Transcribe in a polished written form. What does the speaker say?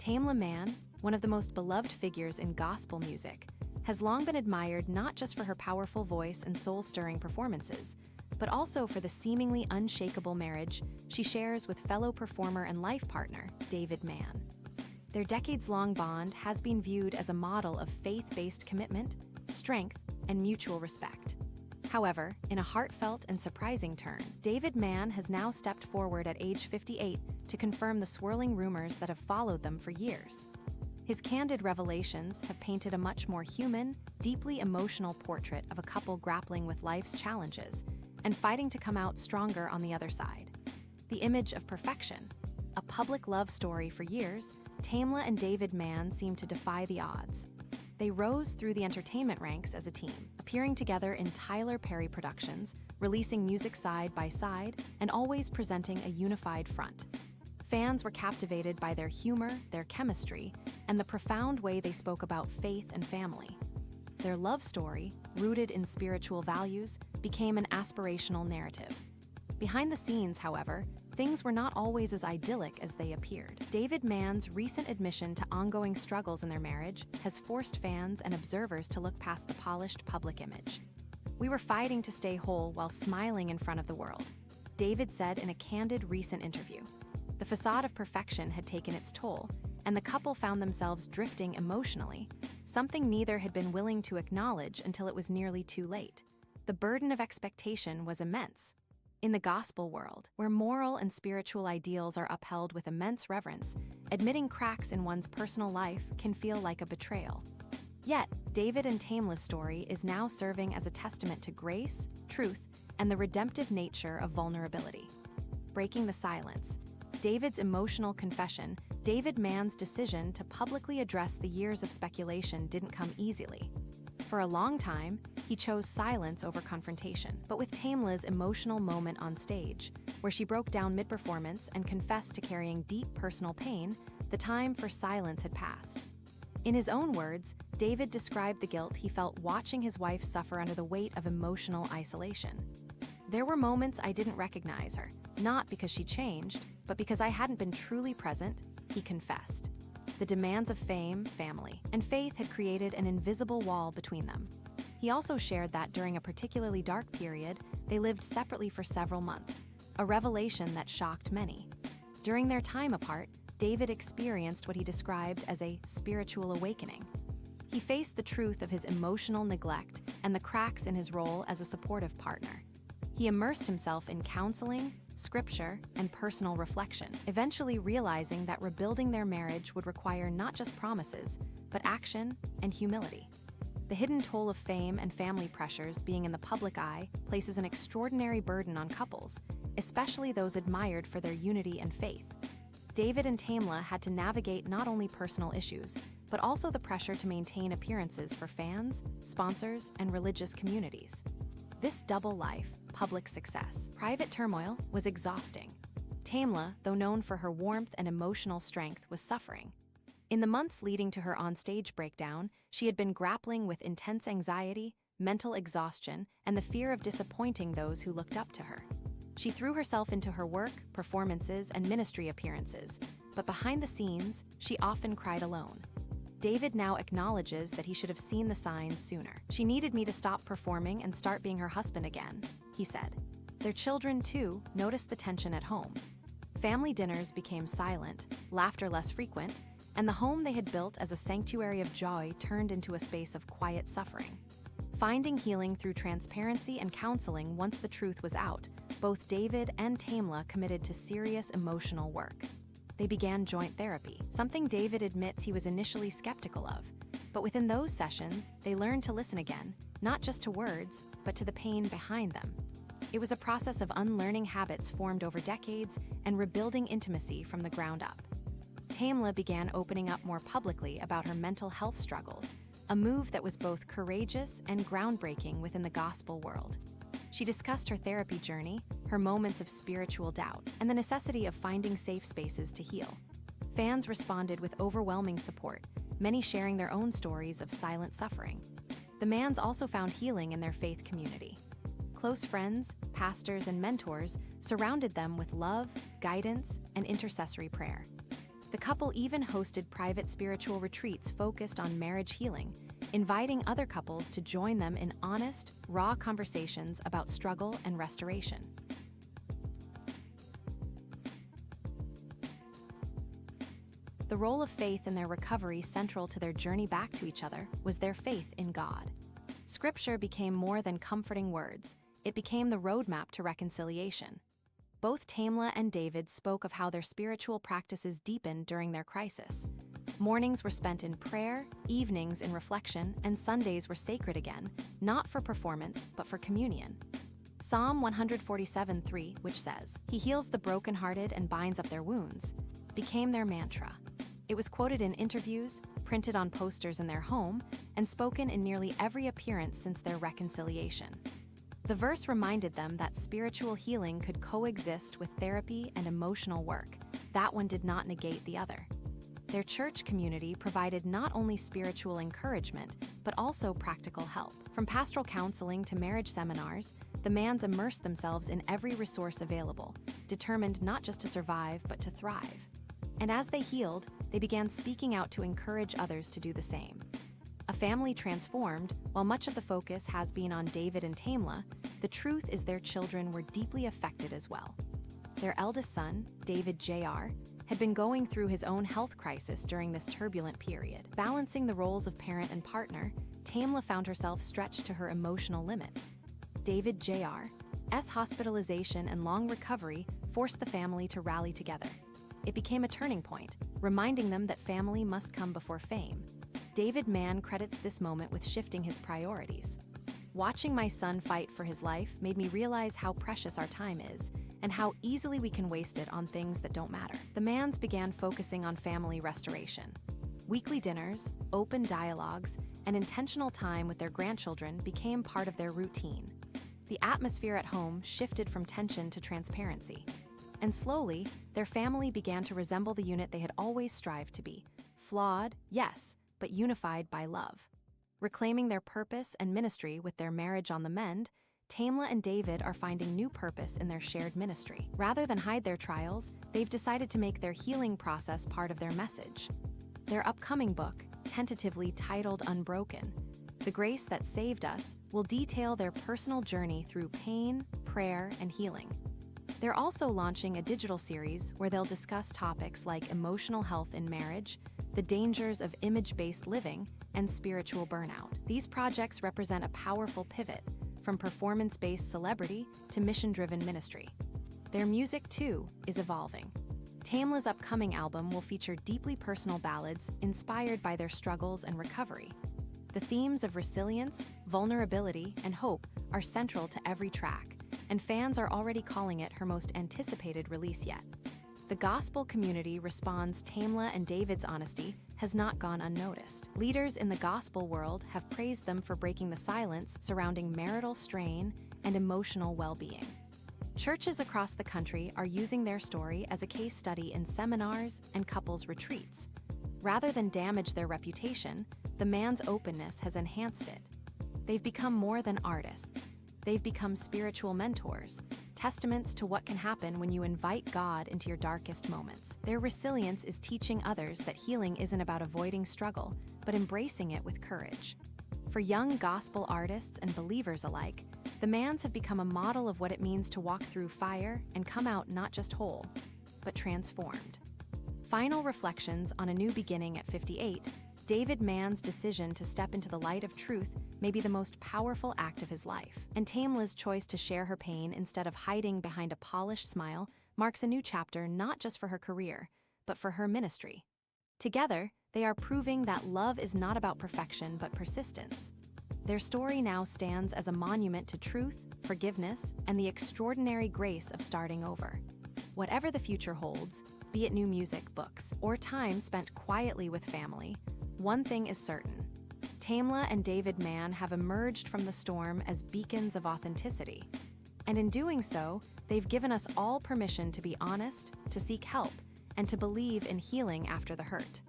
Tamela Mann, one of the most beloved figures in gospel music, has long been admired not just for her powerful voice and soul-stirring performances, but also for the seemingly unshakable marriage she shares with fellow performer and life partner, David Mann. Their decades-long bond has been viewed as a model of faith-based commitment, strength, and mutual respect. However, in a heartfelt and surprising turn, David Mann has now stepped forward at age 58 to confirm the swirling rumors that have followed them for years. His candid revelations have painted a much more human, deeply emotional portrait of a couple grappling with life's challenges and fighting to come out stronger on the other side. The image of perfection, a public love story for years, Tamela and David Mann seem to defy the odds. They rose through the entertainment ranks as a team, appearing together in Tyler Perry productions, releasing music side by side, and always presenting a unified front. Fans were captivated by their humor, their chemistry, and the profound way they spoke about faith and family. Their love story, rooted in spiritual values, became an aspirational narrative. Behind the scenes, however, things were not always as idyllic as they appeared. David Mann's recent admission to ongoing struggles in their marriage has forced fans and observers to look past the polished public image. "We were fighting to stay whole while smiling in front of the world," David said in a candid recent interview. The facade of perfection had taken its toll, and the couple found themselves drifting emotionally, something neither had been willing to acknowledge until it was nearly too late. The burden of expectation was immense. In the gospel world, where moral and spiritual ideals are upheld with immense reverence, admitting cracks in one's personal life can feel like a betrayal. Yet, David and Tamela's story is now serving as a testament to grace, truth, and the redemptive nature of vulnerability. Breaking the silence, David's emotional confession, David Mann's decision to publicly address the years of speculation didn't come easily. For a long time, he chose silence over confrontation. But with Tamela's emotional moment on stage, where she broke down mid-performance and confessed to carrying deep personal pain, the time for silence had passed. In his own words, David described the guilt he felt watching his wife suffer under the weight of emotional isolation. "There were moments I didn't recognize her, not because she changed, but because I hadn't been truly present," he confessed. The demands of fame, family, and faith had created an invisible wall between them. He also shared that during a particularly dark period, they lived separately for several months, a revelation that shocked many. During their time apart, David experienced what he described as a spiritual awakening. He faced the truth of his emotional neglect and the cracks in his role as a supportive partner. He immersed himself in counseling, scripture, and personal reflection, eventually realizing that rebuilding their marriage would require not just promises, but action and humility. The hidden toll of fame and family pressures being in the public eye places an extraordinary burden on couples, especially those admired for their unity and faith. David and Tamela had to navigate not only personal issues, but also the pressure to maintain appearances for fans, sponsors, and religious communities. This double life, public success, private turmoil, was exhausting. Tamela, though known for her warmth and emotional strength, was suffering. In the months leading to her on-stage breakdown, she had been grappling with intense anxiety, mental exhaustion, and the fear of disappointing those who looked up to her. She threw herself into her work, performances, and ministry appearances, but behind the scenes, she often cried alone. David now acknowledges that he should have seen the signs sooner. "She needed me to stop performing and start being her husband again," he said. Their children, too, noticed the tension at home. Family dinners became silent, laughter less frequent, and the home they had built as a sanctuary of joy turned into a space of quiet suffering. Finding healing through transparency and counseling once the truth was out, both David and Tamela committed to serious emotional work. They began joint therapy, something David admits he was initially skeptical of. But within those sessions, they learned to listen again, not just to words, but to the pain behind them. It was a process of unlearning habits formed over decades and rebuilding intimacy from the ground up. Tamela began opening up more publicly about her mental health struggles, a move that was both courageous and groundbreaking within the gospel world. She discussed her therapy journey, her moments of spiritual doubt, and the necessity of finding safe spaces to heal. Fans responded with overwhelming support, many sharing their own stories of silent suffering. The Manns also found healing in their faith community. Close friends, pastors, and mentors surrounded them with love, guidance, and intercessory prayer. The couple even hosted private spiritual retreats focused on marriage healing, inviting other couples to join them in honest, raw conversations about struggle and restoration. The role of faith in their recovery, central to their journey back to each other, was their faith in God. Scripture became more than comforting words. It became the roadmap to reconciliation. Both Tamela and David spoke of how their spiritual practices deepened during their crisis. Mornings were spent in prayer, evenings in reflection, and Sundays were sacred again, not for performance, but for communion. Psalm 147:3, which says, "He heals the brokenhearted and binds up their wounds," became their mantra. It was quoted in interviews, printed on posters in their home, and spoken in nearly every appearance since their reconciliation. The verse reminded them that spiritual healing could coexist with therapy and emotional work. That one did not negate the other. Their church community provided not only spiritual encouragement, but also practical help. From pastoral counseling to marriage seminars, the Manns immersed themselves in every resource available, determined not just to survive, but to thrive. And as they healed, they began speaking out to encourage others to do the same. A family transformed, while much of the focus has been on David and Tamela, the truth is their children were deeply affected as well. Their eldest son, David Jr., had been going through his own health crisis during this turbulent period. Balancing the roles of parent and partner, Tamela found herself stretched to her emotional limits. David Jr.'s hospitalization and long recovery forced the family to rally together. It became a turning point, reminding them that family must come before fame. David Mann credits this moment with shifting his priorities. "Watching my son fight for his life made me realize how precious our time is, and how easily we can waste it on things that don't matter." The Manns began focusing on family restoration. Weekly dinners, open dialogues, and intentional time with their grandchildren became part of their routine. The atmosphere at home shifted from tension to transparency. And slowly, their family began to resemble the unit they had always strived to be. Flawed, yes, but unified by love. Reclaiming their purpose and ministry with their marriage on the mend, Tamela and David are finding new purpose in their shared ministry. Rather than hide their trials, they've decided to make their healing process part of their message. Their upcoming book, tentatively titled Unbroken, The Grace That Saved Us, will detail their personal journey through pain, prayer, and healing. They're also launching a digital series where they'll discuss topics like emotional health in marriage, the dangers of image-based living, and spiritual burnout. These projects represent a powerful pivot from performance-based celebrity to mission-driven ministry. Their music, too, is evolving. Tamela's upcoming album will feature deeply personal ballads inspired by their struggles and recovery. The themes of resilience, vulnerability, and hope are central to every track, and fans are already calling it her most anticipated release yet. The gospel community responds Tamela and David's honesty has not gone unnoticed. Leaders in the gospel world have praised them for breaking the silence surrounding marital strain and emotional well-being. Churches across the country are using their story as a case study in seminars and couples retreats. Rather than damage their reputation, the Manns' openness has enhanced it. They've become more than artists. They've become spiritual mentors, testaments to what can happen when you invite God into your darkest moments. Their resilience is teaching others that healing isn't about avoiding struggle, but embracing it with courage. For young gospel artists and believers alike, the Manns have become a model of what it means to walk through fire and come out not just whole, but transformed. Final reflections on a new beginning at 58, David Mann's decision to step into the light of truth may be the most powerful act of his life. And Tamela's choice to share her pain instead of hiding behind a polished smile marks a new chapter not just for her career, but for her ministry. Together, they are proving that love is not about perfection but persistence. Their story now stands as a monument to truth, forgiveness, and the extraordinary grace of starting over. Whatever the future holds, be it new music, books, or time spent quietly with family, one thing is certain. Tamela and David Mann have emerged from the storm as beacons of authenticity. And in doing so, they've given us all permission to be honest, to seek help, and to believe in healing after the hurt.